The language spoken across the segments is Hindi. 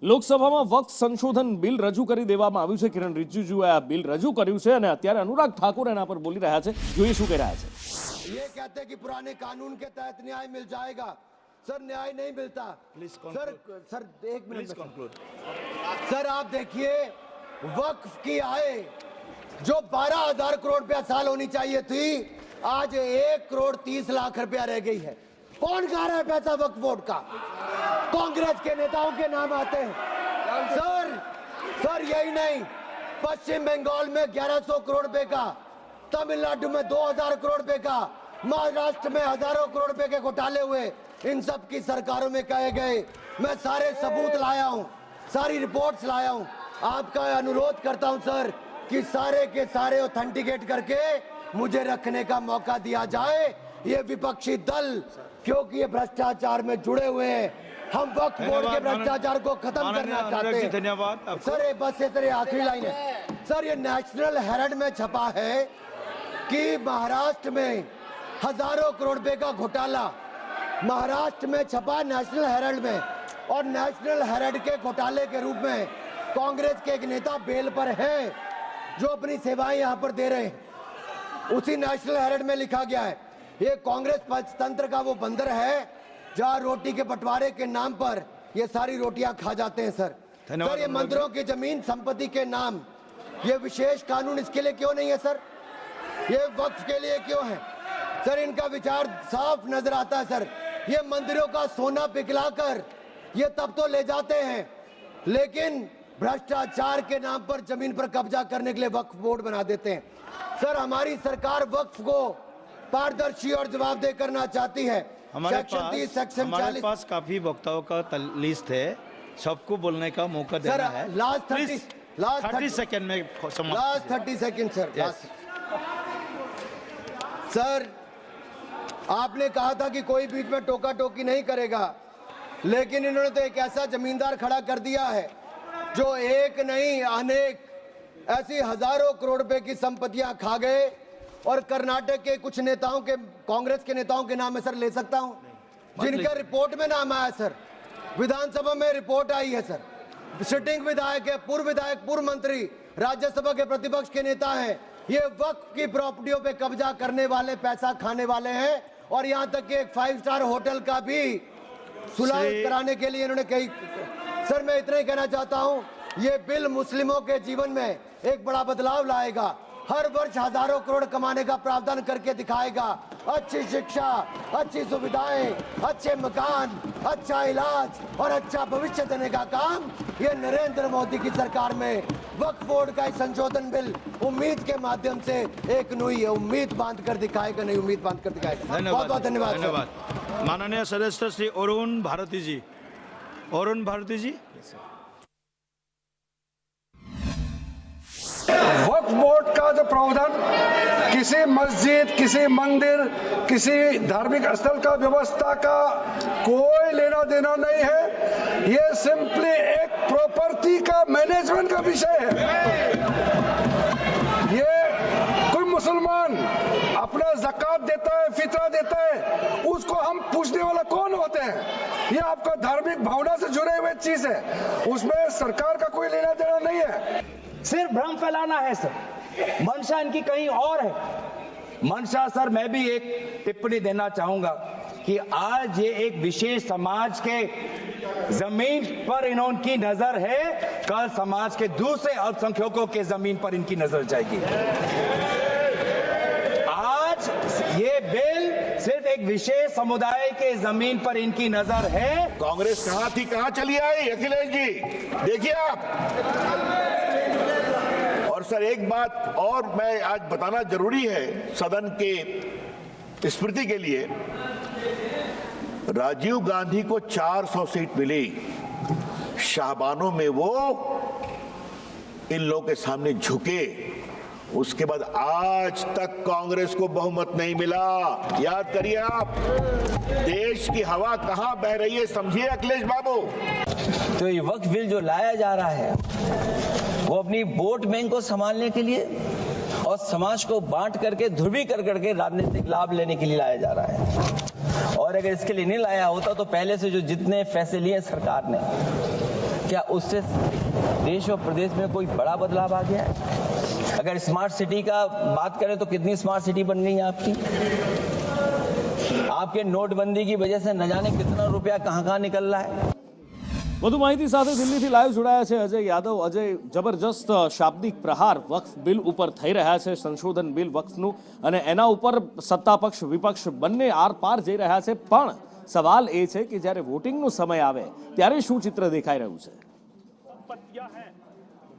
લોકસભામાં વક્ફ સંશોધન બિલ રજૂ કરી દેવામાં આવ્યું છે। કિરણ રિજિજુએ આ બિલ રજૂ કર્યું છે અને અત્યારે અનુરાગ ઠાકુર એના પર બોલી રહ્યા છે। જોઈએ શું કહી રહ્યા છે। ये कहते हैं कि पुराने कानून के तहत न्याय मिल जाएगा। सर न्याय नहीं मिलता। सर एक मिनट सर आप देखिए वक्फ की आय जो 12,000 करोड़ रुपया साल होनी चाहिए थी आज 1,30,00,000 रुपया रह गई है। कौन खा रहा है पैसा वक्फ बोर्ड का? कांग्रेस के नेताओं के नाम आते हैं। सर यही नहीं, पश्चिम बंगाल में 1100 करोड़ रुपए का, तमिलनाडु में 2000 करोड़ रुपए का, महाराष्ट्र में हजारों करोड़ रुपए के घोटाले हुए। इन सब की सरकारों में कहे गए। मैं सारे सबूत लाया हूं, सारी रिपोर्ट्स लाया हूं। आपका अनुरोध करता हूं सर कि सारे के सारे ऑथेंटिकेट करके मुझे रखने का मौका दिया जाए। ये विपक्षी दल क्योंकि ये भ्रष्टाचार में जुड़े हुए हैं, हम वक्फ बोर्ड के भ्रष्टाचार को खत्म करना चाहते हैं। धन्यवाद सर ये बस ये तेरे आखिरी लाइन है। सर ये नेशनल हेराल्ड में छपा है कि महाराष्ट्र में हजारों करोड़ रुपए का घोटाला, महाराष्ट्र में छपा नेशनल हेराल्ड में, और नेशनल हेराल्ड के घोटाले के रूप में कांग्रेस के एक नेता बेल पर हैं जो अपनी सेवाएं यहां पर दे रहे हैं। उसी नेशनल हेराल्ड में लिखा गया है ये कांग्रेस तंत्र का वो बंदर है जहां रोटी के बंटवारे के नाम पर ये सारी रोटियां खा जाते हैं। सर ये मंदिरों की जमीन संपत्ति के नाम ये विशेष कानून इसके लिए क्यों नहीं है? सर ये वक्फ के लिए क्यों है? सर इनका विचार साफ नजर आता है। सर ये मंदिरों का सोना पिघलाकर ये तब तो ले जाते हैं, लेकिन भ्रष्टाचार के नाम पर जमीन पर कब्जा करने के लिए वक्फ बोर्ड बना देते हैं। सर हमारी सरकार वक्फ को पारदर्शी और जवाबदेह करना चाहती है। हमारे पास काफी वक्ताओं का लिस्ट है, सबको बोलने का मौका देना है। लास्ट 30 सेकंड में लास्ट 30 सेकंड सर। सर आपने कहा था कि कोई बीच में टोका टोकी नहीं करेगा, लेकिन इन्होंने तो एक ऐसा जमींदार खड़ा कर दिया है जो एक नहीं अनेक ऐसी हजारों करोड़ रुपए की संपत्तियां खा गए। और कर्नाटक के कुछ नेताओं के, कांग्रेस के नेताओं के नाम है सर, ले सकता हूं जिनका रिपोर्ट में नाम आया सर, विधानसभा में रिपोर्ट आई है सर, सिटिंग विधायक है, पूर्व विधायक, पूर्व मंत्री, राज्यसभा के प्रतिपक्ष के नेता हैं। ये वक्फ की प्रॉपर्टियों पे कब्जा करने वाले, पैसा खाने वाले हैं। और यहां तक कि एक 5 स्टार होटल का भी सुलह कराने के लिए इन्होंने कही। सर मैं इतना ही कहना चाहता हूं, ये बिल मुस्लिमों के जीवन में एक बड़ा बदलाव लाएगा। हर वर्ष हजारों करोड़ कमाने का प्रावधान करके दिखाएगा। अच्छी शिक्षा, अच्छी सुविधाएं, अच्छे मकान, अच्छा इलाज और अच्छा भविष्य देने का काम ये नरेंद्र मोदी की सरकार में वक्फ बोर्ड का संशोधन बिल उम्मीद के माध्यम से एक नई उम्मीद बांध कर दिखाएगा, नई उम्मीद बांध कर दिखाएगा। बहुत बहुत धन्यवाद। माननीय सदस्य श्री अरुण भारती जी। अरुण भारती जी। वक्फ बोर्ड का जो प्रावधान किसी मस्जिद, किसी मंदिर, किसी धार्मिक स्थल का व्यवस्था का कोई लेना देना नहीं है। ये सिंपली एक प्रॉपर्टी का मैनेजमेंट का विषय है। ये कोई मुसलमान अपना ज़कात देता है, फितरा देता है, उसको हम पूछने वाला कौन होते हैं? ये आपका धार्मिक भावना से जुड़े हुए चीज है, उसमें सरकार का कोई लेना देना नहीं है। सिर्फ भ्रम फैलाना है सर, मंशा इनकी कहीं और है। मंशा सर मैं भी एक टिप्पणी देना चाहूंगा कि आज ये एक विशेष समाज के जमीन पर इनकी नजर है, कल समाज के दूसरे अल्पसंख्यकों के जमीन पर इनकी नजर जाएगी। आज ये बिल सिर्फ एक विशेष समुदाय के जमीन पर इनकी नजर है। कांग्रेस कहां थी, कहां चली आई अखिलेश जी, देखिए आप। और सर एक बात और मैं आज बताना जरूरी है सदन के स्मृति के लिए, राजीव गांधी को 400 सीट मिली, शाहबानों में वो इन लोगों के सामने झुके, उसके बाद आज तक कांग्रेस को बहुमत नहीं मिला। याद करिए आप, देश की हवा कहां बह रही है, समझिए अखिलेश बाबू। तो ये वक्फ बिल जो लाया जा रहा है वो अपनी वोट बैंक को संभालने के लिए और समाज को बांट करके, ध्रुवीकरण करके राजनीतिक लाभ लेने के लिए लाया जा रहा है। और अगर इसके लिए नहीं लाया होता तो पहले से जो जितने फैसले लिए सरकार ने क्या उससे देश और प्रदेश में कोई बड़ा बदलाव आ गया है? अगर स्मार्ट सिटी का बात करें तो कितनी स्मार्ट सिटी बन गई है आपकी? आपके नोटबंदी की वजह से न जाने कितना रुपया कहां निकल रहा है। વધુ માહિતી સાથે દિલ્હીથી લાઈવ જોડાયા છે અજય યાદવ. અજય, જબરજસ્ત શાબ્દિક પ્રહાર વક્ફ બિલ ઉપર થઈ રહ્યા છે, સંશોધન બિલ વક્ફનું, અને એના ઉપર સત્તા પક્ષ વિપક્ષ બંને આર પાર જઈ રહ્યા છે. પણ સવાલ એ છે કે જ્યારે વોટિંગનો સમય આવે ત્યારે શું ચિત્ર દેખાઈ રહ્યું છે? संपत्तियां हैं,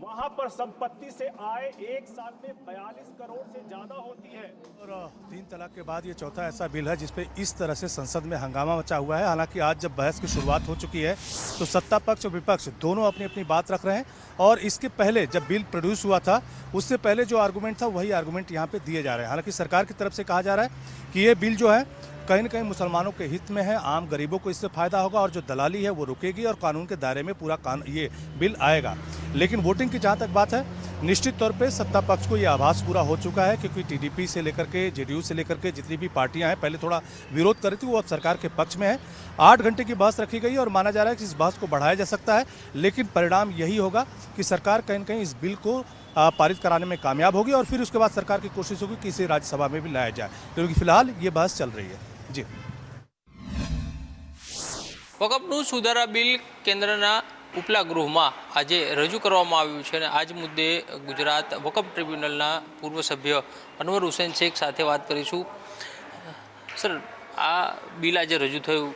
वहां पर संपत्ति से आय एक साल में 42 करोड़ से ज्यादा होती है। और 3 तलाक के बाद ये चौथा ऐसा बिल है जिसपे इस तरह से संसद में हंगामा मचा हुआ है। हालांकि आज जब बहस की शुरुआत हो चुकी है तो सत्ता पक्ष और विपक्ष दोनों अपनी अपनी बात रख रहे हैं, और इसके पहले जब बिल प्रोड्यूस हुआ था उससे पहले जो आर्गूमेंट था वही आर्गूमेंट यहाँ पे दिए जा रहे हैं। हालांकि सरकार की तरफ से कहा जा रहा है कि ये बिल जो है कहीं न कहीं मुसलमानों के हित में है, आम गरीबों को इससे फायदा होगा और जो दलाली है वो रुकेगी और कानून के दायरे में पूरा ये बिल आएगा। लेकिन वोटिंग की जहाँ तक बात है, निश्चित तौर पे सत्ता पक्ष को ये आभास पूरा हो चुका है, क्योंकि टीडीपी से लेकर के जेडीयू से लेकर के जितनी भी पार्टियां हैं पहले थोड़ा विरोध कर रही थी, वो अब सरकार के पक्ष में है। 8 घंटे की बहस रखी गई और माना जा रहा है कि इस बहस को बढ़ाया जा सकता है, लेकिन परिणाम यही होगा कि सरकार कहीं न कहीं इस बिल को पारित कराने में कामयाब होगी और फिर उसके बाद सरकार की कोशिश होगी कि इसे राज्यसभा में भी लाया जाए, क्योंकि फिलहाल ये बहस चल रही है। जी, વકફનું સુધારા બિલ કેન્દ્રના ઉપલા ગૃહમાં આજે રજૂ કરવામાં આવ્યું છે અને આજ મુદ્દે ગુજરાત વકફ ટ્રિબ્યુનલના પૂર્વ સભ્ય અનવર હુસૈન શેખ સાથે વાત કરીશું. સર, આ બિલ આજે રજૂ થયું,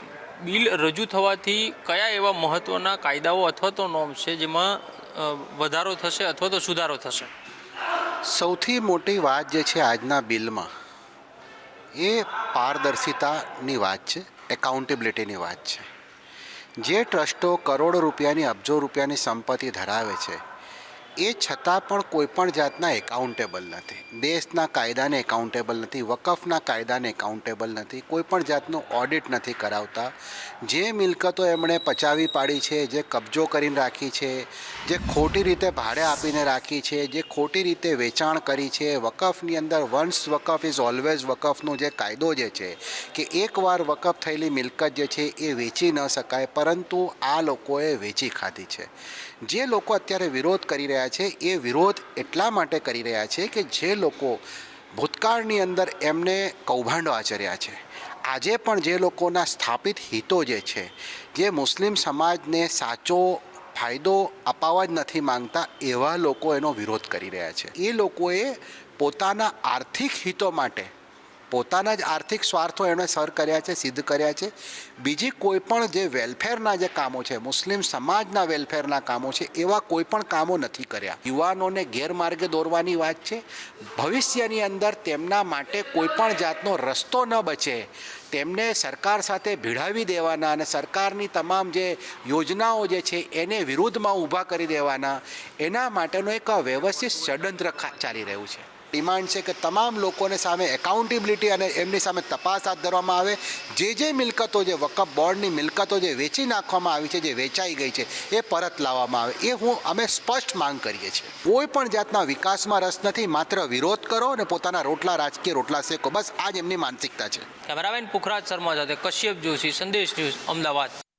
બિલ રજૂ થવાથી કયા એવા મહત્ત્વના કાયદાઓ અથવા તો નોર્મ્સ છે જેમાં વધારો થશે અથવા તો સુધારો થશે? સૌથી મોટી વાત જે છે આજના બિલમાં એ પારદર્શિતાની વાત છે, એકાઉન્ટેબિલિટીની વાત છે. જે ટ્રસ્ટો કરોડો રૂપિયાની અબજો રૂપિયાની સંપત્તિ ધરાવે છે એ છતાં પણ કોઈપણ જાતના એકાઉન્ટેબલ નથી, દેશના કાયદાને એકાઉન્ટેબલ નથી, વકફના કાયદાને એકાઉન્ટેબલ નથી, કોઈપણ જાતનું ઓડિટ નથી કરાવતા. જે મિલકતો એમણે પચાવી પાડી છે, જે કબજો કરીને રાખી છે, જે ખોટી રીતે ભાડે આપીને રાખી છે, જે ખોટી રીતે વેચાણ કરી છે, વકફની અંદર વન્સ વકફ ઇઝ ઓલવેઝ વકફનો જે કાયદો જે છે કે એકવાર વકફ થયેલી મિલકત જે છે એ વેચી ન શકાય, પરંતુ આ લોકોએ વેચી ખાધી છે. જે લોકો અત્યારે વિરોધ કરી રહ્યા છે એ વિરોધ એટલા માટે કરી રહ્યા છે કે જે લોકો ભૂતકાળની અંદર એમને કૌભાંડો આચર્યા છે, આજે પણ જે લોકોના સ્થાપિત હિતો જે છે, જે મુસ્લિમ સમાજને સાચો ફાયદો અપાવવા જ નથી માંગતા, એવા લોકો એનો વિરોધ કરી રહ્યા છે. એ લોકોએ પોતાના આર્થિક હિતો માટે પોતાના જ આર્થિક સ્વાર્થો એમણે સર કર્યા છે, સિદ્ધ કર્યા છે. બીજી કોઈ પણ જે વેલફેરના જે કામો છે, મુસ્લિમ સમાજના વેલફેરના કામો છે, એવા કોઈ પણ કામો નથી કર્યા. યુવાનોને ગેરમાર્ગે દોરવાની વાત છે. ભવિષ્યની અંદર તેમના માટે કોઈ પણ જાતનો રસ્તો ન બચે, તેમને સરકાર સાથે ભીડાવી દેવાના અને સરકારની તમામ જે યોજનાઓ જે છે એને વિરુદ્ધમાં ઊભા કરી દેવાના, એના માટેનો એક વ્યવસ્થિત ષડયંત્ર ચાલી રહ્યું છે. ડિમાન્ડ છે કે તમામ લોકોને સામે એકાઉન્ટેબિલિટી અને એમની સામે તપાસ હાથ ધરવામાં આવે. જે મિલકતો, જે વકફ બોર્ડની મિલકતો જે વેચી નાખવામાં આવી છે, જે વેચાઈ ગઈ છે, એ પરત લાવવામાં આવે. એ અમે સ્પષ્ટ માંગ કરીએ છીએ. કોઈ પણ જાતના વિકાસમાં રસ નથી, માત્ર વિરોધ કરો અને પોતાના રાજકીય રોટલા શેકો, બસ આ જ એમની માનસિકતા છે. કેમેરામેન પુખરાજ શર્મા સાથે કશ્યપ જોશી, સંદેશ ન્યૂઝ, અમદાવાદ.